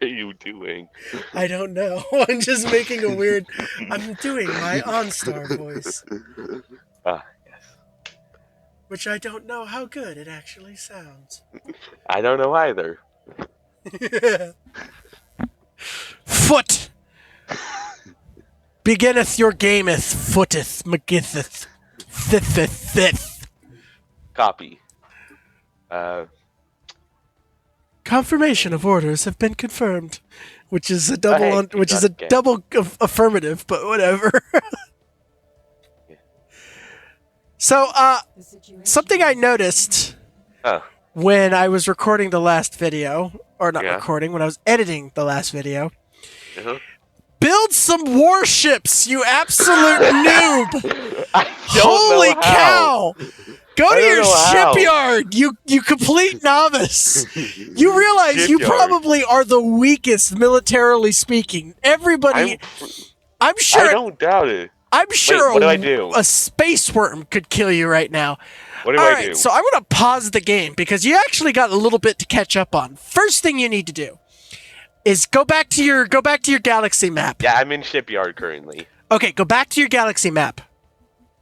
are you doing? I don't know. I'm just making a weird... I'm doing my OnStar voice, Ah, yes. which I don't know how good it actually sounds. I don't know either. Foot! Beginneth your gameth, footeth, McGitheth, fifth. Copy. Uh, Confirmation of orders have been confirmed, which is a double hey, you which is got a it, gang. double affirmative, but whatever. So, something I noticed Oh, when I was recording the last video, or not yeah. recording, when I was editing the last video, Uh-huh. build some warships, you absolute noob! I don't Holy know how. cow! Go to don't your know how. shipyard, you complete novice. You realize you Shipyard. probably are the weakest militarily speaking. Everybody, I'm I sure. don't doubt it. I'm sure what do I do? a space worm could kill you right now. What do All I right, do? so I'm going to pause the game because you actually got a little bit to catch up on. First thing you need to do is go back to your galaxy map. Yeah, I'm in shipyard currently. Okay, go back to your galaxy map.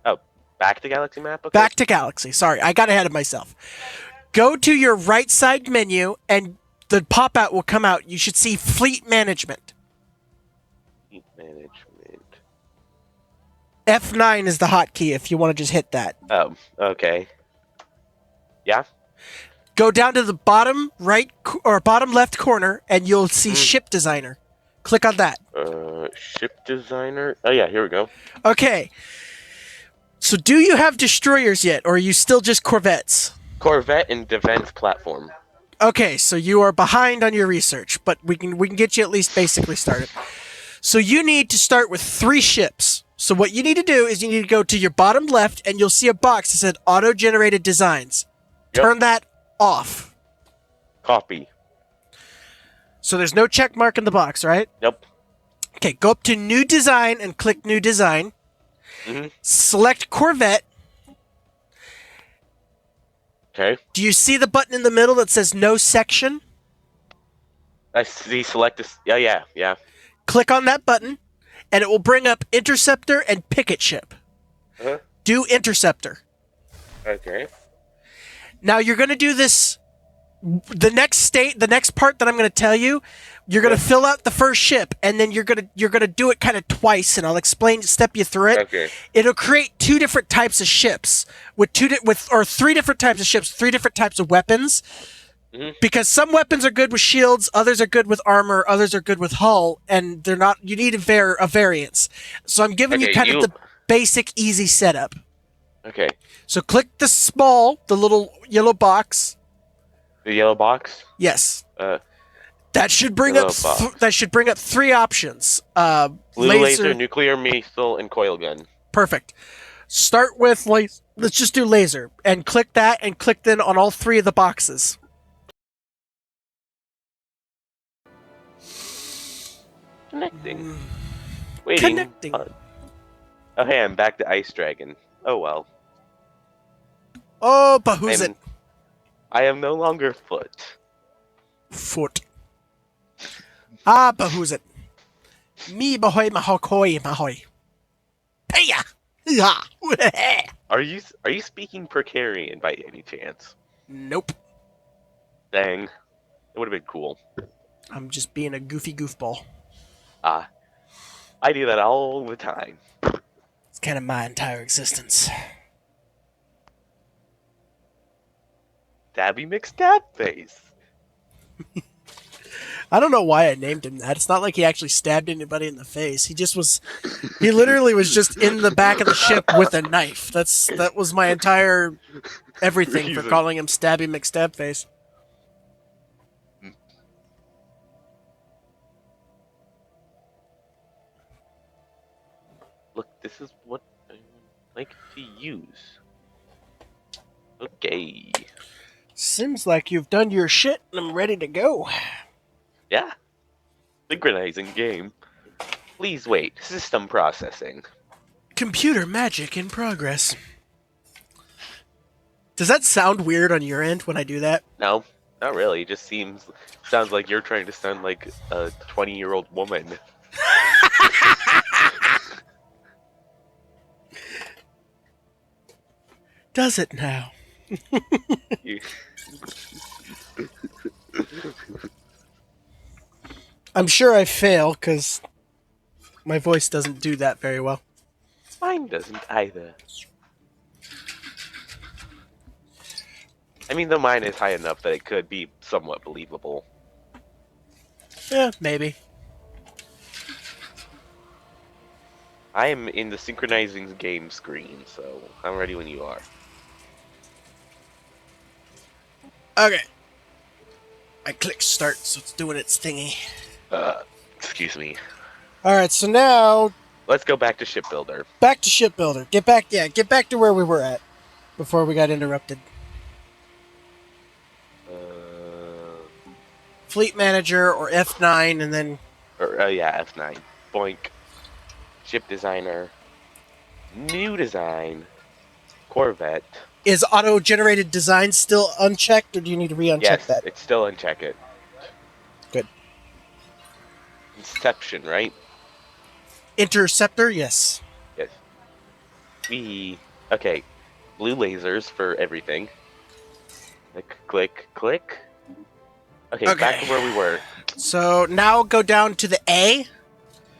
Oh, back to galaxy map. Okay. Back to galaxy. Sorry, I got ahead of myself. Go to your right side menu and the pop-out will come out. You should see fleet management. Fleet management. F9 is the hotkey if you want to just hit that. Oh, okay. Yeah. Go down to the bottom right or bottom left corner and you'll see ship designer. Click on that. Ship designer. Oh yeah, here we go. Okay. So do you have destroyers yet or are you still just corvettes? Corvette and defense platform. Okay, so you are behind on your research, but we can get you at least basically started. So you need to start with 3 ships. So what you need to do is you need to go to your bottom left and you'll see a box that said auto-generated designs. Yep. Turn that off. Copy. So there's no check mark in the box, right? Yep. Okay, go up to new design and click new design. Mm-hmm. Select Corvette. Okay. Do you see the button in the middle that says no section? I see. Select this. Yeah. Click on that button and it will bring up interceptor and picket ship. Uh-huh. Do interceptor. Okay. Now you're going to do this. The next part that I'm going to tell you, you're going to fill out the first ship, and then you're going to do it kind of twice, and I'll step you through it. Okay. It'll create 2 different types of ships with 3 different types of ships, 3 different types of weapons. Mm-hmm. Because some weapons are good with shields, others are good with armor, others are good with hull, and they're not. You need a variance. So I'm giving you kind of the basic, easy setup. Okay. So click the little yellow box. The yellow box. Yes. That should bring up 3 options. Blue laser, nuclear missile, and coil gun. Perfect. Start with let's just do laser and click that and click then on all 3 of the boxes. Connecting. Waiting. Connecting. Oh hey, I'm back to Ice Dragon. Oh well. Oh, but who's it? I am no longer foot. Foot. Ah, but who's it? Me bahoy mahokoi mahoy. Paya. Are you speaking Precarian by any chance? Nope. Dang. It would have been cool. I'm just being a goofy goofball. I do that all the time. It's kind of my entire existence. Stabby McStab face. I don't know why I named him that. It's not like he actually stabbed anybody in the face. He literally was just in the back of the ship with a knife. That was my entire everything for calling him Stabby McStabface. Look, this is what I like to use. Okay. Seems like you've done your shit and I'm ready to go. Yeah. Synchronizing game. Please wait. System processing. Computer magic in progress. Does that sound weird on your end when I do that? No. Not really. It just sounds like you're trying to sound like a 20-year-old woman. Does it now? You- I'm sure I fail because my voice doesn't do that very well. Mine doesn't either. I mean, though mine is high enough that it could be somewhat believable. Yeah, maybe. I am in the synchronizing game screen, so I'm ready when you are. Okay. I click start, so it's doing its thingy. Excuse me. Alright, so now Let's go back to shipbuilder. back to shipbuilder. Get back to where we were at before we got interrupted. Fleet manager or F9 and then Yeah, F9. Boink. Ship designer. New design. Corvette. is auto-generated design still unchecked or do you need to re-uncheck Yes, that? it's still uncheck it. Good. Inception, right? Interceptor, yes. Yes. Okay. Blue lasers for everything. Click, click. Okay, back to where we were. So now go down to the A.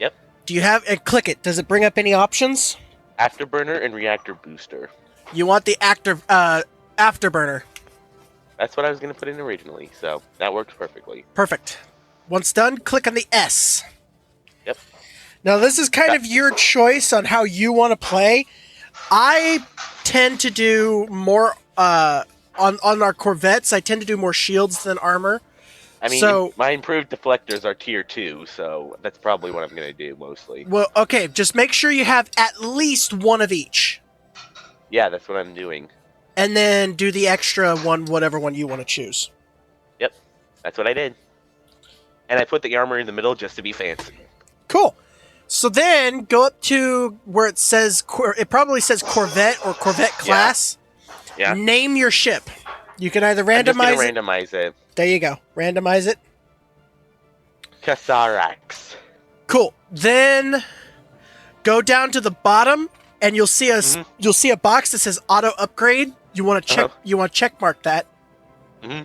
Yep. Do you have and click it? Does it bring up any options? Afterburner and reactor booster. You want the afterburner. That's what I was going to put in originally, so that works perfectly. Perfect. Once done, click on the S. Yep. Now this is kind of your choice on how you want to play. I tend to do more on our Corvettes. I tend to do more shields than armor. I mean, so, my improved deflectors are tier 2, so that's probably what I'm going to do mostly. Well, okay, just make sure you have at least one of each. Yeah, that's what I'm doing. And then do the extra one, whatever one you want to choose. Yep, that's what I did. And I put the armor in the middle just to be fancy. Cool. So then go up to where it says, it probably says Corvette or Corvette class. Yeah. Name your ship. You can either I'm just randomize gonna randomize it. There you go. Randomize it. Casarax. Cool. Then go down to the bottom and you'll see a box that says auto upgrade. You want to check you want to check mark that. Mm-hmm.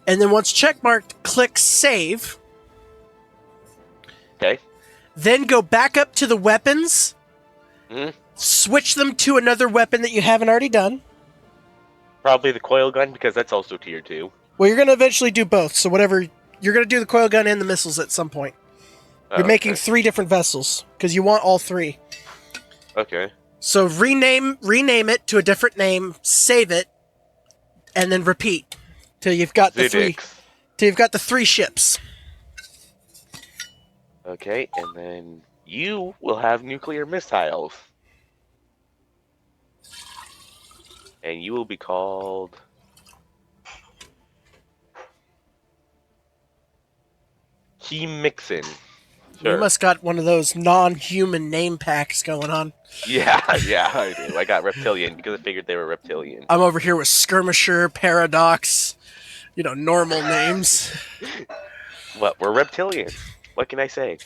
And then once check marked, click save. Okay. Then go back up to the weapons. Mm-hmm. Switch them to another weapon that you haven't already done. Probably the coil gun, because that's also tier 2. Well, you're going to eventually do both, so whatever... You're going to do the coil gun and the missiles at some point. You're making 3 different vessels, because you want all 3. Okay. So rename it to a different name, save it, and then repeat till you've got the 3... Till you've got the 3 ships. Okay, and then you will have nuclear missiles. And you will be called... Mixin. Sure. You must got one of those non-human name packs going on. Yeah, I do. I got reptilian because I figured they were reptilian. I'm over here with Skirmisher, Paradox, normal names. What? We're reptilian. What can I say?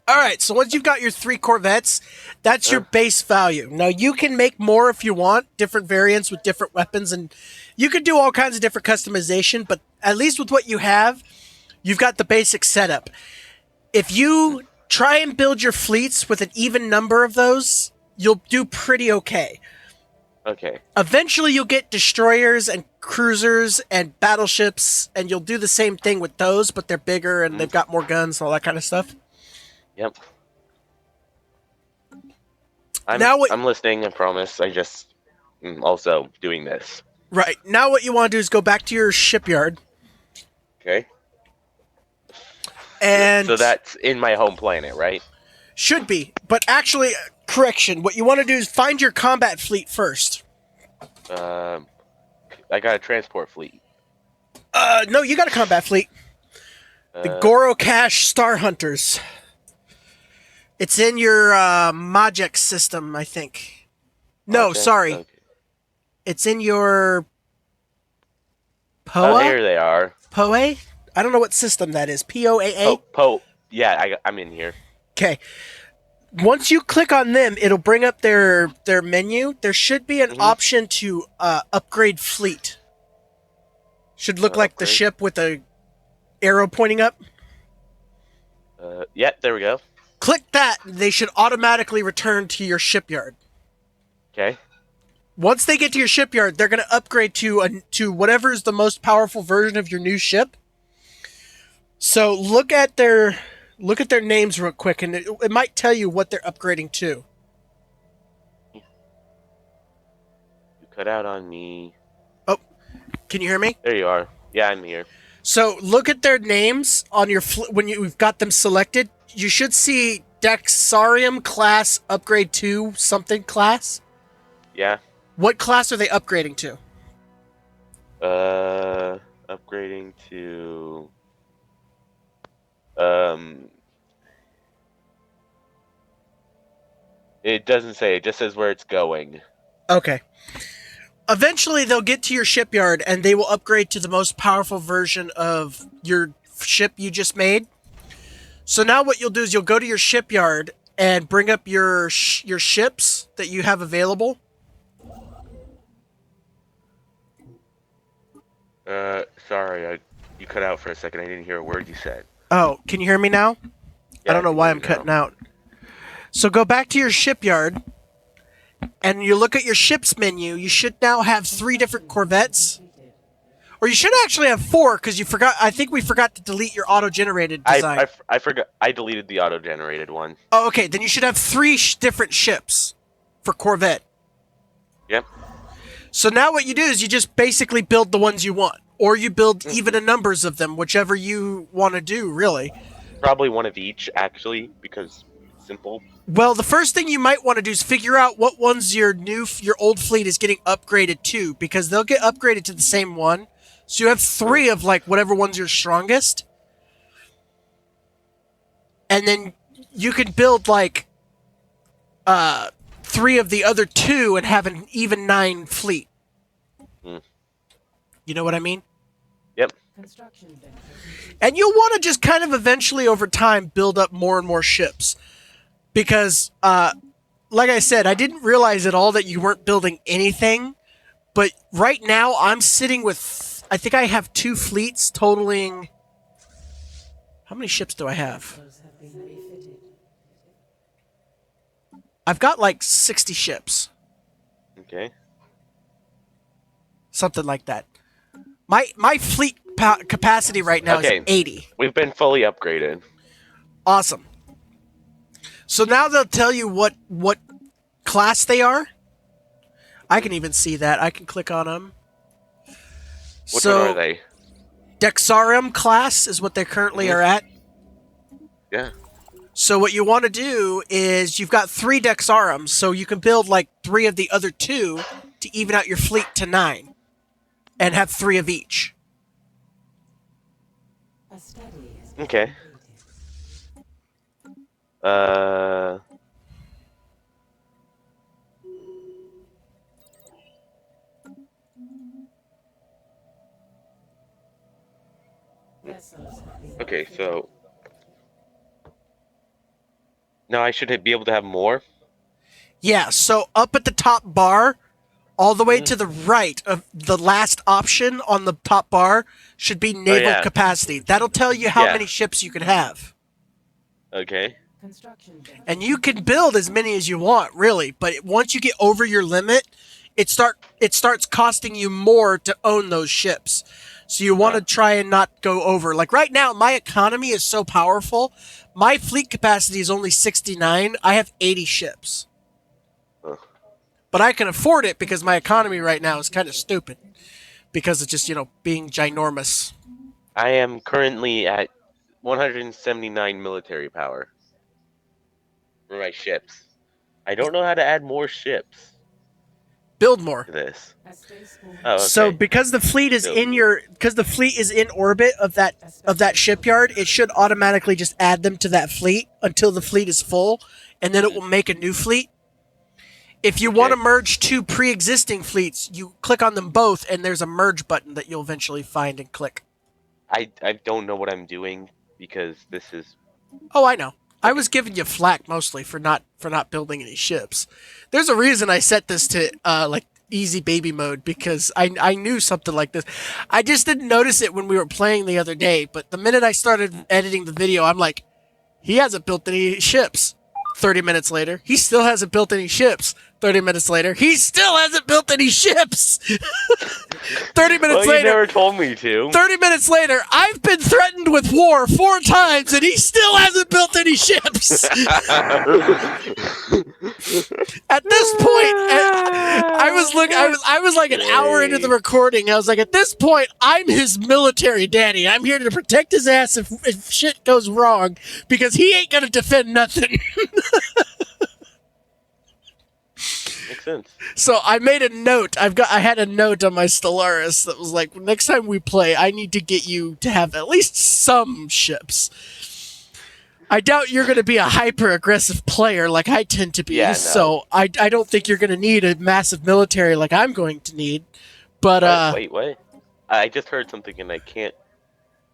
All right, so once you've got your 3 Corvettes, that's your base value. Now, you can make more if you want, different variants with different weapons, and you can do all kinds of different customization, but at least with what you have, you've got the basic setup. If you try and build your fleets with an even number of those, you'll do pretty okay. Okay. Eventually, you'll get destroyers and cruisers and battleships, and you'll do the same thing with those, but they're bigger and they've got more guns and all that kind of stuff. Yep. I'm listening, I promise. I just also doing this. Right. Now what you want to do is go back to your shipyard. Okay. And so that's in my home planet, right? Should be. But actually, correction. What you want to do is find your combat fleet first. I got a transport fleet. No, you got a combat fleet. The Gorokash Star Hunters. It's in your Majek system, I think. No, sorry. Okay. It's in your POA? here they are. POA? I don't know what system that is. POAA? Yeah, I'm in here. Okay. Once you click on them, it'll bring up their menu. There should be an option to upgrade fleet. Should look like the ship with the arrow pointing up. Yeah, there we go. Click that, and they should automatically return to your shipyard. Okay. Once they get to your shipyard, they're going to upgrade to whatever is the most powerful version of your new ship. So look at their names real quick, and it might tell you what they're upgrading to. You cut out on me. Oh, can you hear me? There you are. Yeah, I'm here. So look at their names on your when you've got them selected. You should see Dexarium class upgrade to something class. Yeah. What class are they upgrading to? Upgrading to it doesn't say, it just says where it's going. Okay. Eventually they'll get to your shipyard and they will upgrade to the most powerful version of your ship you just made. So now what you'll do is you'll go to your shipyard and bring up your ships that you have available. Sorry, you cut out for a second. I didn't hear a word you said. Oh, can you hear me now? Yeah, I don't know why I'm cutting out. So go back to your shipyard, and you look at your ship's menu. You should now have 3 different corvettes. Or you should actually have 4, because you forgot. I think we forgot to delete your auto-generated design. I forgot. I deleted the auto-generated one. Oh, okay. Then you should have 3 different ships for Corvette. Yep. So now what you do is you just basically build the ones you want. Or you build even a numbers of them, whichever you want to do, really. Probably one of each, actually, because it's simple. Well, the first thing you might want to do is figure out what ones your old fleet is getting upgraded to, because they'll get upgraded to the same one. So you have 3 of, like, whatever one's your strongest. And then you can build, like, 3 of the other 2 and have an even 9 fleet. You know what I mean? Yep. And you'll want to just kind of eventually, over time, build up more and more ships. Because, like I said, I didn't realize at all that you weren't building anything. But right now, I'm sitting with... I think I have 2 fleets totaling... How many ships do I have? I've got like 60 ships. Okay. Something like that. My fleet capacity right now is 80. We've been fully upgraded. Awesome. So now they'll tell you what class they are. I can even see that. I can click on them. Which one are they? Dexarium class is what they currently are at. Yeah. So what you want to do is you've got 3 Dexariums, so you can build like 3 of the other 2 to even out your fleet to 9. And have 3 of each. Okay. Okay, so now I should be able to have more? Yeah, so up at the top bar, all the way to the right of the last option on the top bar should be naval capacity. That'll tell you how many ships you can have. Okay. And you can build as many as you want, really. But once you get over your limit, it starts costing you more to own those ships. So you want to try and not go over. Like right now, my economy is so powerful. My fleet capacity is only 69. I have 80 ships. But I can afford it because my economy right now is kind of stupid. Because of just, being ginormous. I am currently at 179 military power for my ships. I don't know how to add more ships. Build more. To this. Oh, okay. So because the fleet is in orbit of that shipyard, it should automatically just add them to that fleet until the fleet is full, and then it will make a new fleet. If you want to merge two pre-existing fleets, you click on them both, and there's a merge button that you'll eventually find and click. I don't know what I'm doing because this is. Oh, I know. I was giving you flack mostly for not building any ships. There's a reason I set this to like easy baby mode because I knew something like this. I just didn't notice it when we were playing the other day, but the minute I started editing the video, I'm like, he hasn't built any ships. 30 minutes later, he still hasn't built any ships. 30 minutes later, he still hasn't built any ships. 30 minutes later, you never told me to. 30 minutes later, I've been threatened with war 4 times, and he still hasn't built any ships. At this point, I was like an hour into the recording. I was like, at this point, I'm his military daddy. I'm here to protect his ass if shit goes wrong, because he ain't gonna defend nothing. Makes sense. So I made a note. I had a note on my Stellaris that was like, next time we play, I need to get you to have at least some ships. I doubt you're going to be a hyper-aggressive player like I tend to be, Yeah, no. so I don't think you're going to need a massive military like I'm going to need. But Wait, what? I just heard something and I can't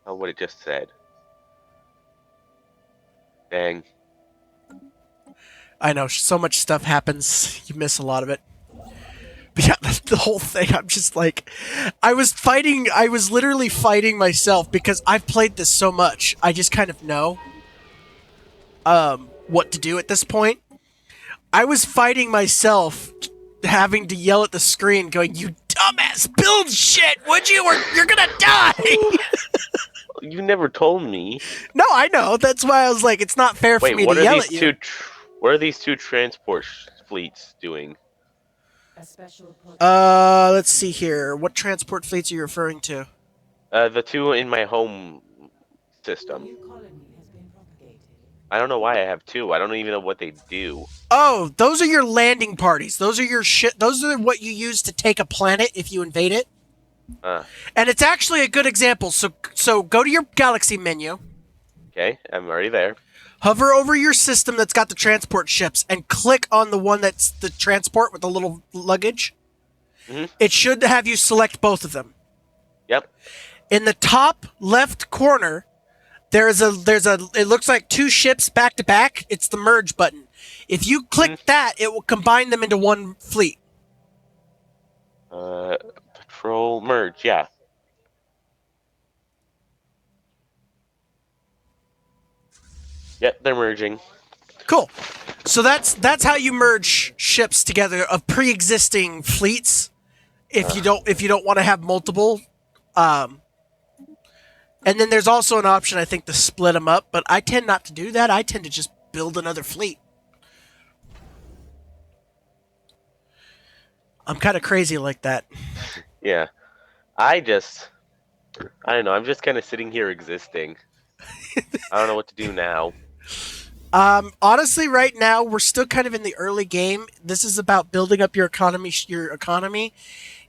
tell what it just said. Dang. I know, so much stuff happens, you miss a lot of it. But yeah, the whole thing, I'm just like, I was literally fighting myself because I've played this so much, I just kind of know what to do at this point. I was fighting myself, having to yell at the screen, going, "You dumbass, build shit, would you, or you're gonna die!" You never told me. No, I know, that's why I was like, it's not fair for me to yell at you. What are these two transport fleets doing? Let's see here. What transport fleets are you referring to? The two in my home system. I don't know why I have two. I don't even know what they do. Oh, those are your landing parties. Those are your shit. Those are what you use to take a planet if you invade it. And it's actually a good example. So go to your Galaxy menu. Okay, I'm already there. Hover over your system that's got the transport ships and click on the one that's the transport with the little luggage. Mm-hmm. It should have you select both of them. Yep. In the top left corner, there's a it looks like 2 ships back to back. It's the merge button. If you click that, it will combine them into one fleet. Patrol merge, yeah. Yep, they're merging. Cool. So that's how you merge ships together of pre-existing fleets. If you don't want to have multiple, and then there's also an option I think to split them up, but I tend not to do that. I tend to just build another fleet. I'm kind of crazy like that. Yeah. I don't know. I'm just kind of sitting here existing. I don't know what to do now. Honestly, right now we're still kind of in the early game. This is about building up your economy.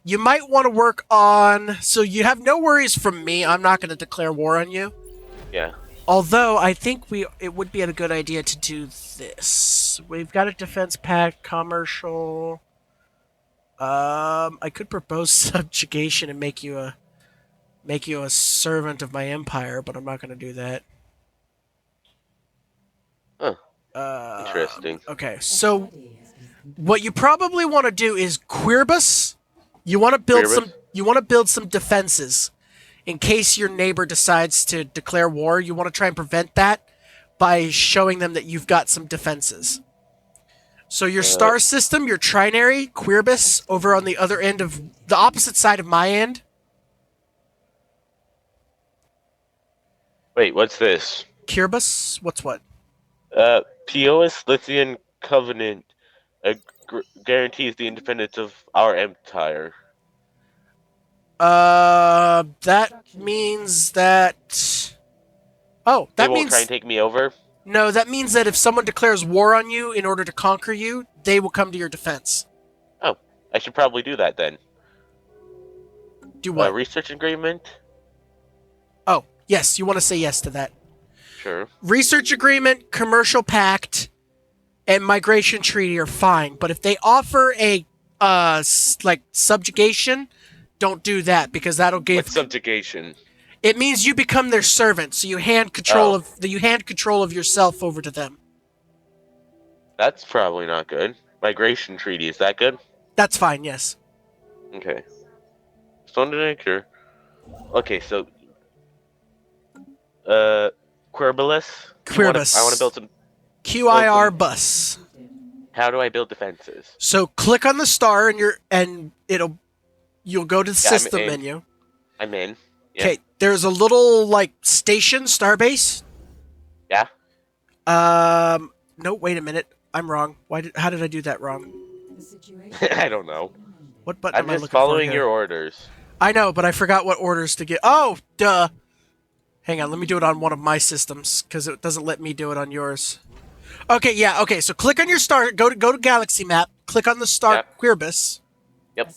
You might want to work on. So you have no worries from me. I'm not going to declare war on you. Yeah. Although I think it would be a good idea to do this. We've got a defense pact, commercial. I could propose subjugation and make you a servant of my empire, but I'm not going to do that. Huh. Interesting. Okay, so what you probably want to do is Queerbus. You want to build some defenses in case your neighbor decides to declare war. You want to try and prevent that by showing them that you've got some defenses. So your star system, your trinary, Queerbus, over on the other end of the opposite side of my end. Wait, what's this? Queerbus? What's what? Piois Lithian Covenant guarantees the independence of our empire. That means that. Oh, that they won't means try and take me over. No, that means that if someone declares war on you in order to conquer you, they will come to your defense. Oh, I should probably do that then. Do what? Research agreement? Oh, yes, you want to say yes to that. Sure. Research agreement, commercial pact, and migration treaty are fine. But if they offer a like subjugation, don't do that because that'll give. What's subjugation? It means you become their servant, so you hand control of yourself over to them. That's probably not good. Migration treaty, is that good? That's fine. Yes. Okay. Just wanted to make sure. Okay, so Quirbalus. Quirbus. I want to build some. QIR bus. How do I build defenses? So click on the star and you'll go to the system menu. I'm in. Okay, there's a little like station starbase. Yeah. No, wait a minute. I'm wrong. How did I do that wrong? I don't know. What button am I I'm just looking for following here? your orders. I know, but I forgot what orders to get. Oh, duh. Hang on, let me do it on one of my systems because it doesn't let me do it on yours. Okay, yeah, okay. So click on your star. Go to Galaxy Map. Click on the star Quirbus. Yep.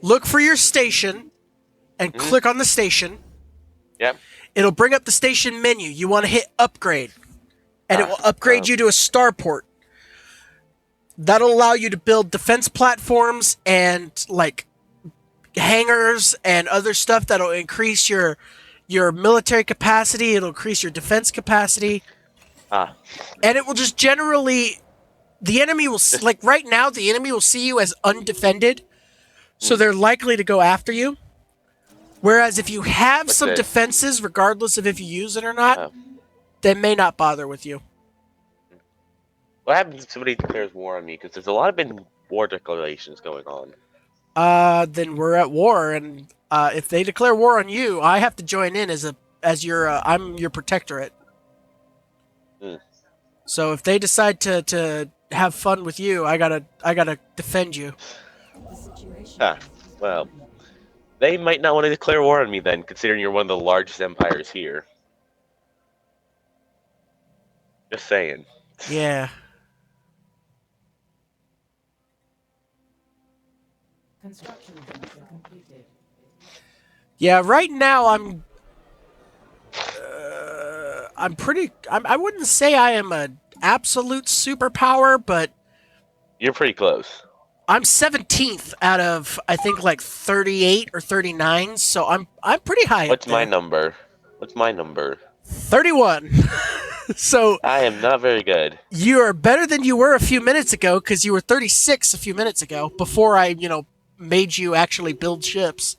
Look for your station, and click on the station. Yep. It'll bring up the station menu. You want to hit upgrade, and it will upgrade you to a starport. That'll allow you to build defense platforms and like hangars and other stuff that'll increase your military capacity. It'll increase your defense capacity. And it will just generally, the enemy will, like right now, the enemy will see you as undefended, so they're likely to go after you. Whereas if you have some defenses, regardless of if you use it or not, they may not bother with you. What happens if somebody declares war on me? Because there's a lot of war declarations going on. Then we're at war, and if they declare war on you, I have to join in as your I'm your protectorate. So if they decide to have fun with you, I gotta defend you. Well, they might not want to declare war on me then, considering you're one of the largest empires here. Just saying. Yeah. Yeah, right now I wouldn't say I am an absolute superpower, but you're pretty close. I'm 17th out of I think like 38 or 39, so I'm pretty high. What's my number? 31. So I am not very good. You are better than you were a few minutes ago because you were 36 a few minutes ago before I, made you actually build ships.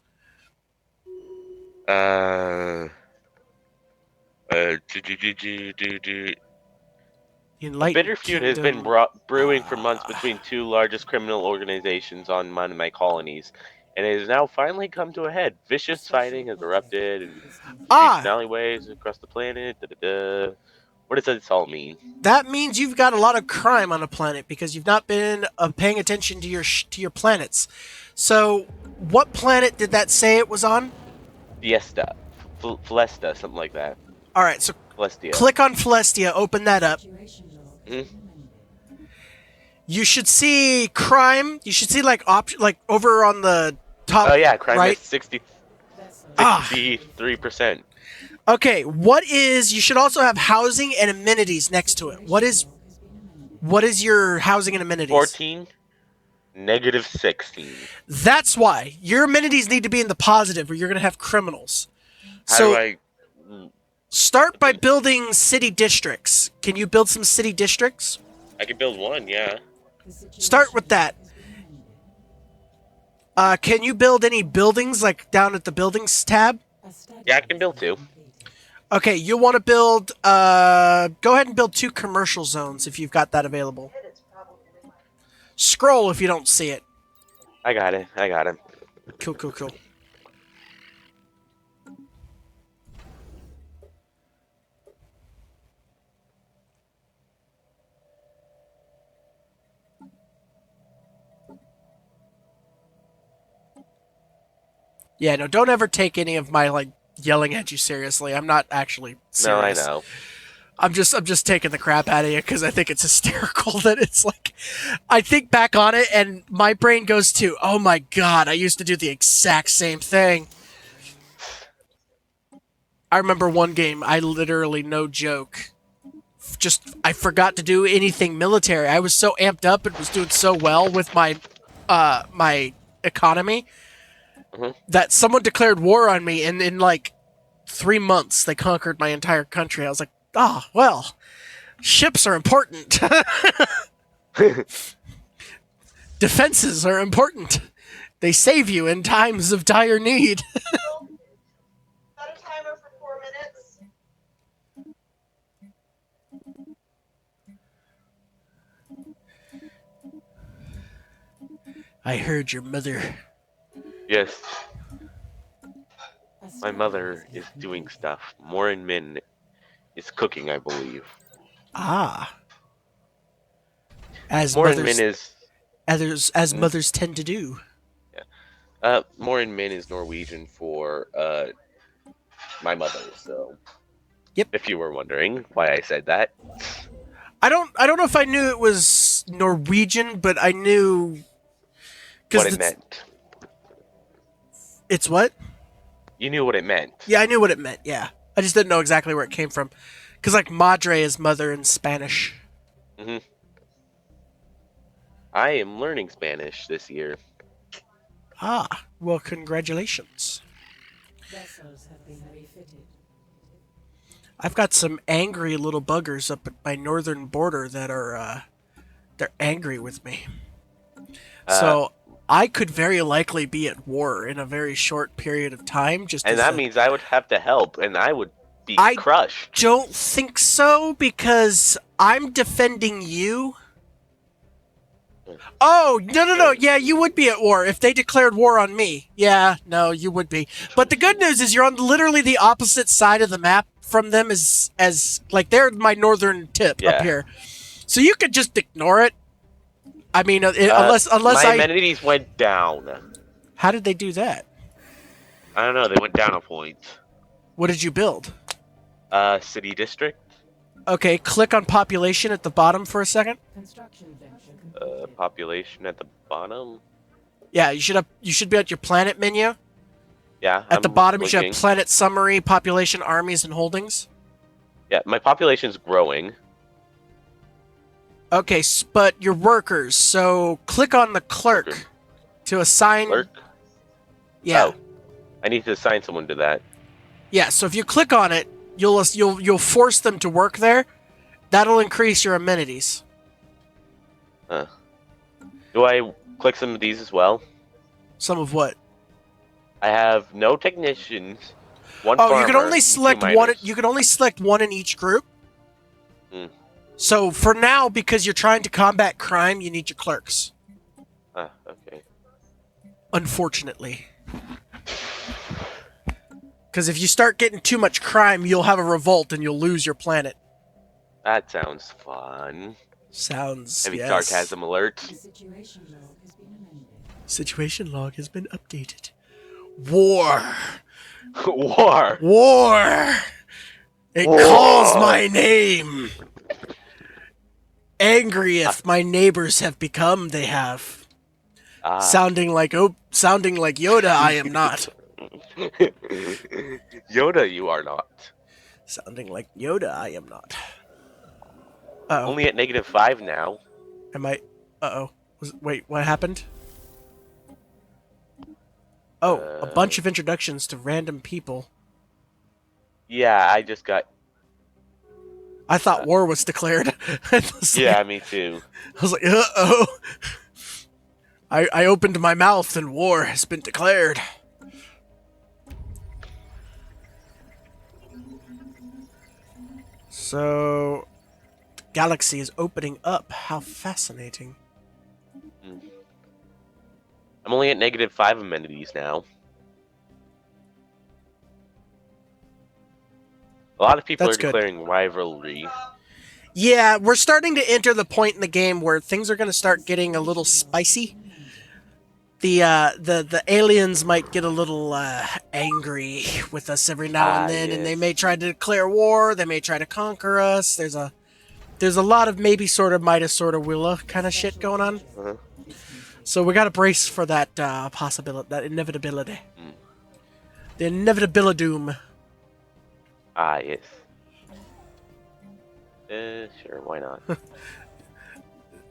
A bitter feud has been brewing for months between two largest criminal organizations on one of my colonies, and it has now finally come to a head. Vicious fighting has erupted in alleyways across the planet. What does this all mean? That means you've got a lot of crime on a planet because you've not been paying attention to your planets. So, what planet did that say it was on? Fiesta. Flesta, something like that. All right, so Celestia. Click on Celestia, open that up. You should see crime. You should see like over on the top. Oh yeah, crime right? is 63%. Okay, you should also have housing and amenities next to it. What is your housing and amenities? 14, -16. That's why. Your amenities need to be in the positive, or you're going to have criminals. How do I... Start by building city districts. Can you build some city districts? I can build one, yeah. Start with that. Can you build any buildings, like down at the buildings tab? Yeah, I can build 2. Okay, you'll want to build, go ahead and build 2 commercial zones if you've got that available. Scroll if you don't see it. I got it. Cool. Yeah, no, don't ever take any of my, yelling at you seriously. I'm not actually serious. No, I know. I'm just taking the crap out of you because I think it's hysterical that it's I think back on it and my brain goes to, oh my god, I used to do the exact same thing. I remember one game, I literally, no joke, I forgot to do anything military. I was so amped up and was doing so well with my economy Hmm. that someone declared war on me, and in like 3 months they conquered my entire country. I was like, oh well, ships are important. Defenses are important. They save you in times of dire need. Set a timer for 4 minutes. I heard your mother. Yes, my mother is doing stuff. Morin Min is cooking, I believe. Ah, as Morin Min mothers is as mothers tend to do. Morin Min is Norwegian for my mother. So, Yep. if you were wondering why I said that, I don't know if I knew it was Norwegian, but I knew what it meant. It's what? You knew what it meant. Yeah, I knew what it meant. Yeah, I just didn't know exactly where it came from. Because like madre is mother in Spanish. Hmm. I am learning Spanish this year. Ah, well, congratulations. Vessels have been refitted. I've got some angry little buggers up at my northern border that are they're angry with me. So I could very likely be at war in a very short period of time. And that means I would have to help, and I would be I- crushed. Don't think so, because I'm defending you. Oh, no. Yeah, you would be at war if they declared war on me. Yeah, no, you would be. But the good news is you're on literally the opposite side of the map from them as like they're my northern tip up here. So you could just ignore it. I mean, unless my amenities went down. How did they do that? I don't know. They went down a point. What did you build? City district. Okay, click on population at the bottom for a second. Construction venture completed. Population at the bottom. Yeah, you should be at your planet menu. Yeah. At the bottom, you should looking. have planet summary, population, armies, and holdings. Yeah, my population's growing. Okay, but your workers. So click on the clerk Worker. to assign. Clerk. Yeah, Oh, I need to assign someone to that. yeah. So if you click on it, you'll force them to work there. That'll increase your amenities. Do I click some of these as well? Some of what? I have no technicians. One Oh, you can farmer, only and 2 select one. miners. You can only select one in each group. Hmm. So for now, because you're trying to combat crime, you need your clerks. Okay. Unfortunately. Because if you start getting too much crime, you'll have a revolt and you'll lose your planet. That sounds fun. Sounds, Heavy yes. sarcasm alert. The situation log has been amended. Situation log has been updated. War. War. War. It War. calls my name. Angrieth my neighbors have become, they have. Sounding like Yoda, I am not. Yoda, you are not. Sounding like Yoda, I am not. Uh-oh. Only at -5 now. Am I... Uh-oh. Wait, what happened? Oh, a bunch of introductions to random people. Yeah, I just got. I thought war was declared. Yeah, me too. I was like, uh-oh. I opened my mouth and war has been declared. So... the galaxy is opening up. How fascinating. I'm only at -5 amenities now. A lot of people That's are good. declaring rivalry. Yeah, we're starting to enter the point in the game where things are going to start getting a little spicy. The aliens might get a little angry with us every now and then, and they yes. may try to declare war. They may try to conquer us. There's a lot of maybe sorta mighta sorta willa kind of shit going on. Uh-huh. So we got to brace for that possibility, that inevitability. Mm. The inevitability doom. Yes. Sure, why not?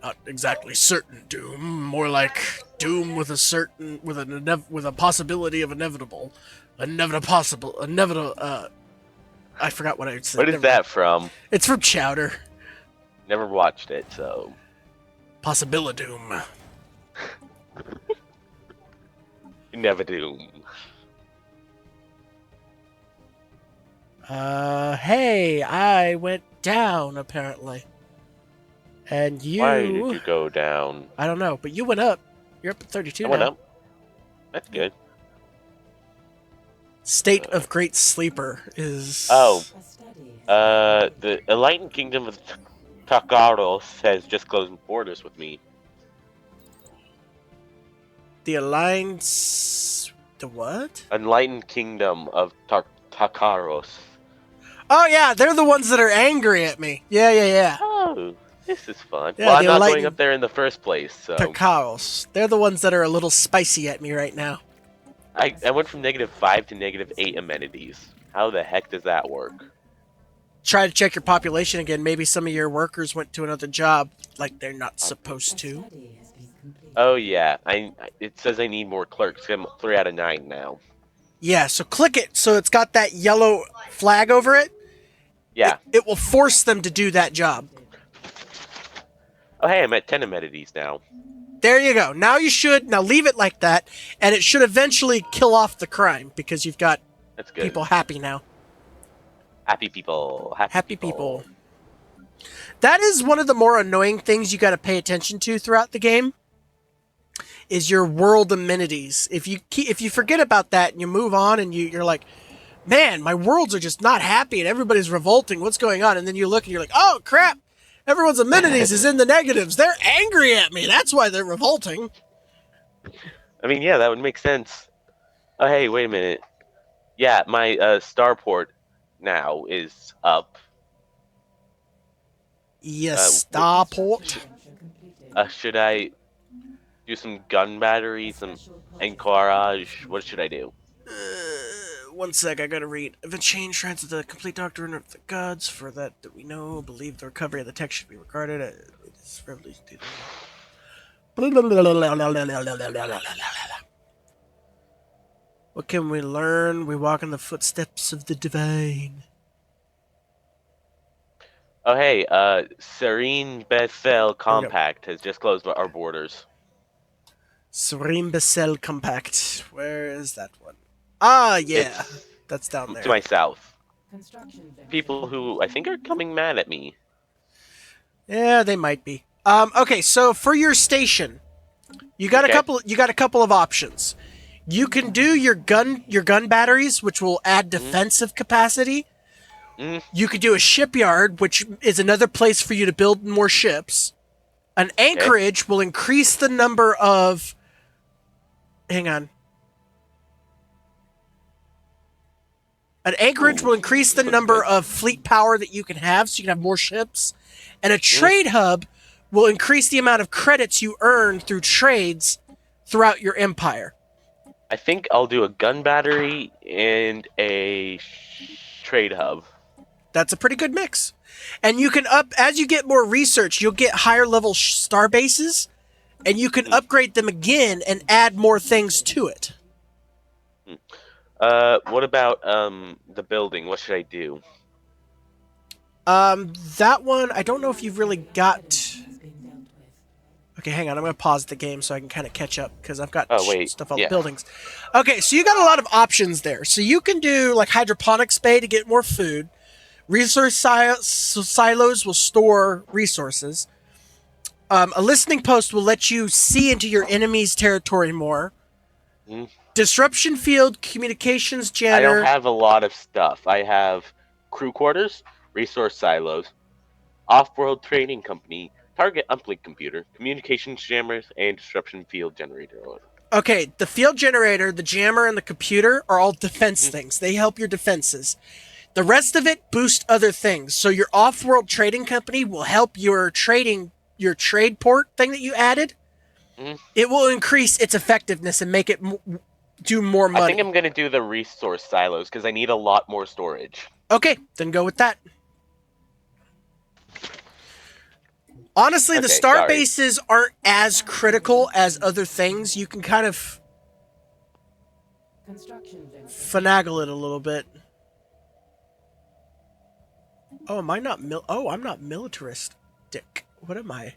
Not exactly certain doom, more like doom with a possibility of inevitable. I forgot what I said. What is Never mind. that from? It's from Chowder. Never watched it, so. Possibilidoom. Never do. Hey, I went down apparently. And Why did you go down? I don't know, but you went up. You're up at 32 I went now. up. That's good. State of Great Sleeper is... Oh. A study has The Enlightened Kingdom of Takaros has just closed borders with me. The Alliance... The what? Enlightened Kingdom of Takaros. Oh yeah, they're the ones that are angry at me. Yeah. Oh, this is fun. Yeah, Well, I'm the not going Enlightened up there in the first place, so. Takaros. They're the ones that are a little spicy at me right now. I went from -5 to -8 amenities. How the heck does that work? Try to check your population again. Maybe some of your workers went to another job like they're not supposed to. study has been completed. Oh yeah, it says I need more clerks. I'm 3 out of 9 now. Yeah, so click it so it's got that yellow flag over it. Yeah. It will force them to do that job. Oh hey, I'm at 10 amenities now. There you go. Now leave it like that, and it should eventually kill off the crime because you've got That's good. people happy now. Happy people. Happy people. That is one of the more annoying things you got to pay attention to throughout the game. Is your world amenities. If you forget about that and you move on and you're like, man, my worlds are just not happy and everybody's revolting. What's going on? And then you look and you're like, oh crap, everyone's amenities is in the negatives. They're angry at me. That's why they're revolting. I mean, yeah, that would make sense. Oh hey, wait a minute. Yeah, my starport now is up. Yes, starport. Venture completed. Should I do some gun battery, some encourage? What should I do? One sec, I gotta read. If a change shrines of the complete doctrine of the gods, for that we know, believe the recovery of the text should be regarded as it is revolution. What can we learn? We walk in the footsteps of the divine. Oh hey, Serene Bethel Compact has just closed our borders. Serene Bessel Compact. Where is that one? Ah, yeah. It's That's down there. to my south. Construction venture People who I think are coming mad at me. Yeah, they might be. Okay, so for your station, you got Okay. a couple of options. You can do your gun batteries, which will add defensive capacity. Mm. You could do a shipyard, which is another place for you to build more ships. An anchorage will increase the number of... Hang on. An anchorage will increase the number of fleet power that you can have, so you can have more ships. And a trade hub will increase the amount of credits you earn through trades throughout your empire. I think I'll do a gun battery and a trade hub. That's a pretty good mix. And you can as you get more research, you'll get higher level star bases, and you can upgrade them again and add more things to it. What about the building? What should I do? That one, I don't know if you've really got... has been dealt with. Okay, hang on. I'm going to pause the game so I can kind of catch up because I've got stuff on the yeah. buildings. Okay, so you got a lot of options there. So you can do like hydroponics bay to get more food. Resource silos will store resources. A listening post will let you see into your enemy's territory more. Mm. Disruption field, communications I jammer. don't have a lot of stuff. I have crew quarters, resource silos, off-world trading company, target uplink computer, communications jammers, and disruption field generator. Okay, the field generator, the jammer, and the computer are all defense things. They help your defenses. The rest of it boost other things. So your off-world trading company will help your trade port thing that you added. Mhm. It will increase its effectiveness and make it do more money. I think I'm going to do the resource silos because I need a lot more storage. Okay, then go with that. Honestly, the Okay, star sorry. bases aren't as critical as other things. You can kind of Construction vendor. finagle it a little bit. Oh, am I not I'm not militaristic. What am I?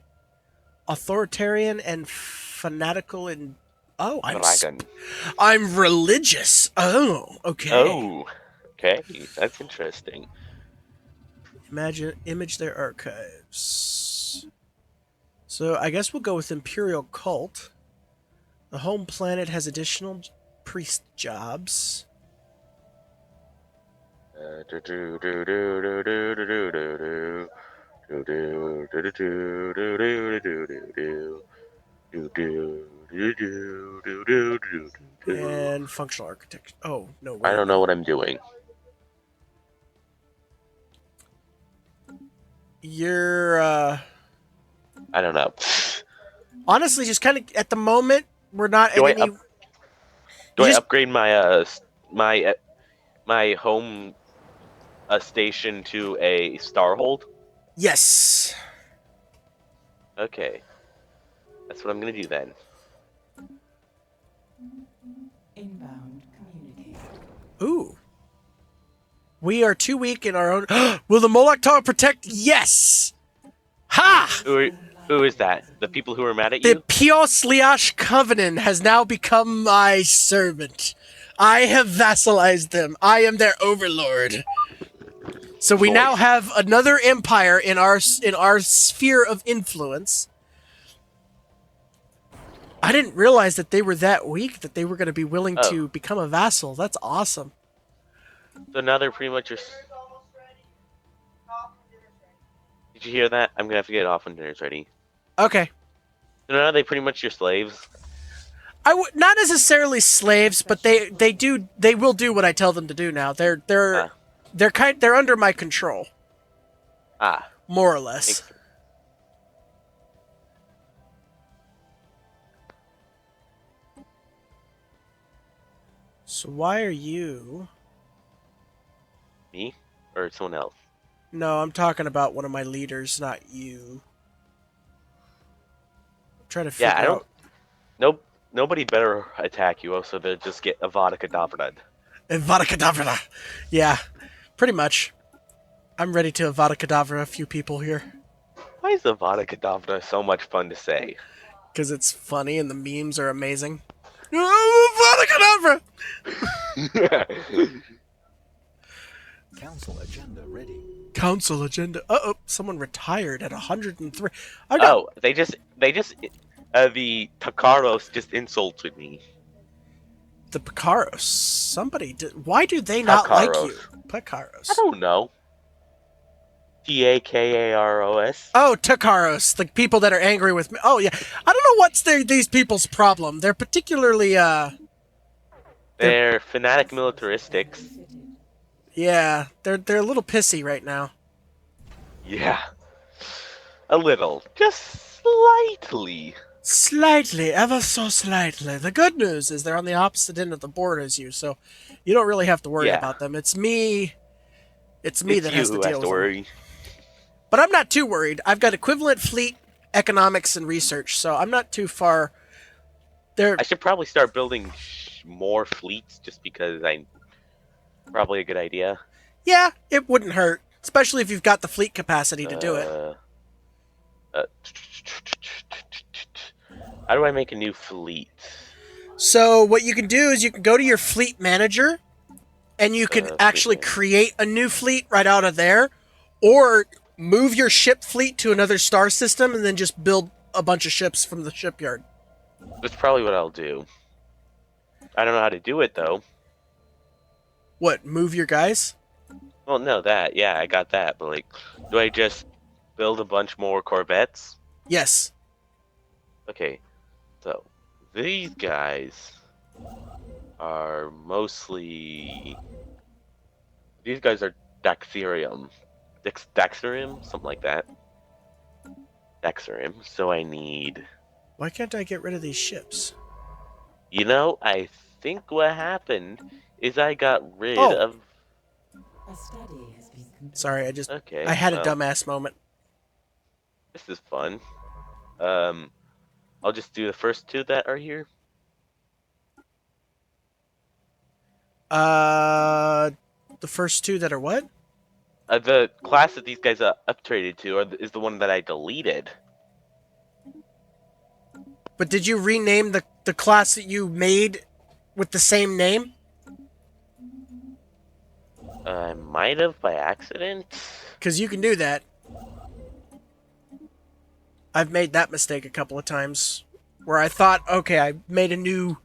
Authoritarian and fanatical and Dragon. I'm religious. Oh, okay. Oh, okay, that's interesting. Image their archives. So I guess we'll go with Imperial Cult. The home planet has additional priest jobs. And functional architecture. Oh, no, wait I a don't know minute. what I'm doing. You're, I don't know. honestly, just kind of, at the moment, we're not Do at I any... do You I just... upgrade my home station to a starhold? Yes. Okay, that's what I'm gonna do then. Inbound communicator. Ooh. We are too weak in our own... Will the Moloch Tower protect? Yes! Ha! Who is that? The people who are mad at The you? Pios Liash Covenant has now become my servant. I have vassalized them. I am their overlord. So we now Nice. have another empire in our sphere of influence. I didn't realize that they were that weak that they were going to be willing Oh. to become a vassal. That's awesome. So now they're pretty much your. Dinner's almost ready. Coffee and dinner's ready. Did you hear that? I'm gonna have to get off when dinner's ready. Okay. So now are they pretty much your slaves? Not necessarily slaves, but they will do what I tell them to do now. They're under my control, Ah, more or less. makes- So why are you? me or someone else? No, I'm talking about one of my leaders, not you. I'm trying to figure Yeah, I don't. out. Nope. Nobody better attack you, so they'll just get Avada Kedavra. Avada Kedavra. Yeah, pretty much. I'm ready to Avada Kedavra a few people here. Why is Avada Kedavra so much fun to say? Because it's funny and the memes are amazing. Avada Kedavra! Council agenda ready. Council agenda. Uh-oh, someone retired at 103. I got Oh, the Takaros just insulted me. the Picaros. Somebody did. Why do they not like you? Picaros. I don't know. Takaros. Oh, Takaros, the people that are angry with me. Oh, yeah. I don't know what's these people's problem. They're particularly, They're fanatic militaristics. Fitted. yeah, they're a little pissy right now. Yeah. A little. Just slightly. Slightly, ever so slightly. The good news is they're on the opposite end of the board as you, so you don't really have to worry Yeah. about them. It's me It's that you has to who deal has with to them. worry. But I'm not too worried. I've got equivalent fleet economics and research, so I'm not too far. I should probably start building more fleets just because probably a good idea. Yeah, it wouldn't hurt, especially if you've got the fleet capacity to do it. uh, how do I make a new fleet? So what you can do is you can go to your fleet manager, and you can Fleet actually manager. create a new fleet right out of there, or move your ship fleet to another star system and then just build a bunch of ships from the shipyard. That's probably what I'll do. I don't know how to do it though. What, move your guys? Well, no, yeah, I got that. But like, do I just build a bunch more Corvettes? Yes. Okay, so these guys are mostly. These guys are Daxirium. Daxirium? Something like that. Daxirium. So I need. Why can't I get rid of these ships? You know, I think what happened is I got rid Oh. of. A study has been completed. Sorry, Okay. I had a well, dumbass moment. This is fun. I'll just do the first two that are here. The first two that are what? The class that these guys upgraded to is the one that I deleted. But did you rename the class that you made with the same name? I might have by accident. Because you can do that. I've made that mistake a couple of times, where I thought, okay, I made a new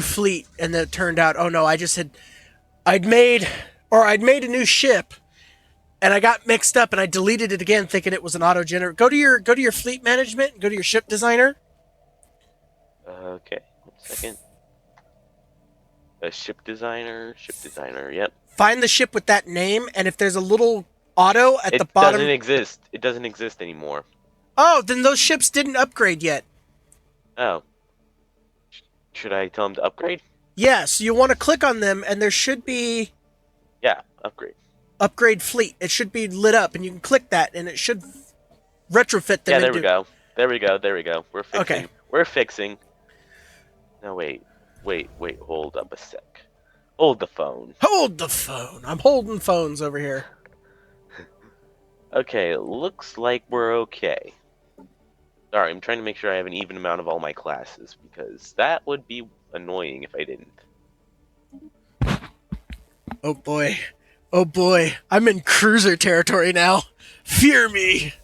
fleet, and then it turned out, oh no, I'd made a new ship, and I got mixed up, and I deleted it again, thinking it was an auto generator. Go to your fleet management, go to your ship designer. Okay, 1 second. Ship designer, yep. Find the ship with that name, and if there's a little auto at the bottom, it doesn't exist. It doesn't exist anymore. Oh, then those ships didn't upgrade yet. Oh. Should I tell them to upgrade? Yes, you want to click on them, and there should be Yeah, upgrade. upgrade fleet. It should be lit up, and you can click that, and it should retrofit them. Yeah, there we go. There we go. We're fixing. Okay. We're fixing. No, wait. Hold up a sec. Hold the phone. Hold the phone. I'm holding phones over here. Okay, looks like we're okay. Sorry, I'm trying to make sure I have an even amount of all my classes, because that would be annoying if I didn't. Oh boy. Oh boy. I'm in cruiser territory now. Fear me.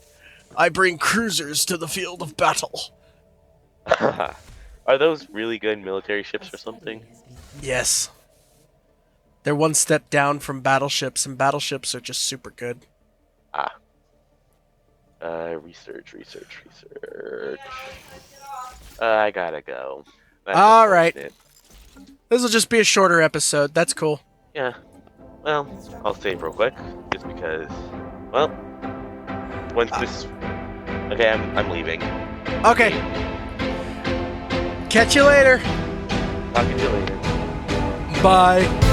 I bring cruisers to the field of battle. Are those really good military ships or something? Yes. They're one step down from battleships, and battleships are just super good. Ah. Research. I gotta go. All right. This will just be a shorter episode. That's cool. Yeah. Well, I'll save real quick, just because. Well, once this. Okay, I'm leaving. Okay. Catch you later. Talk to you later. Bye.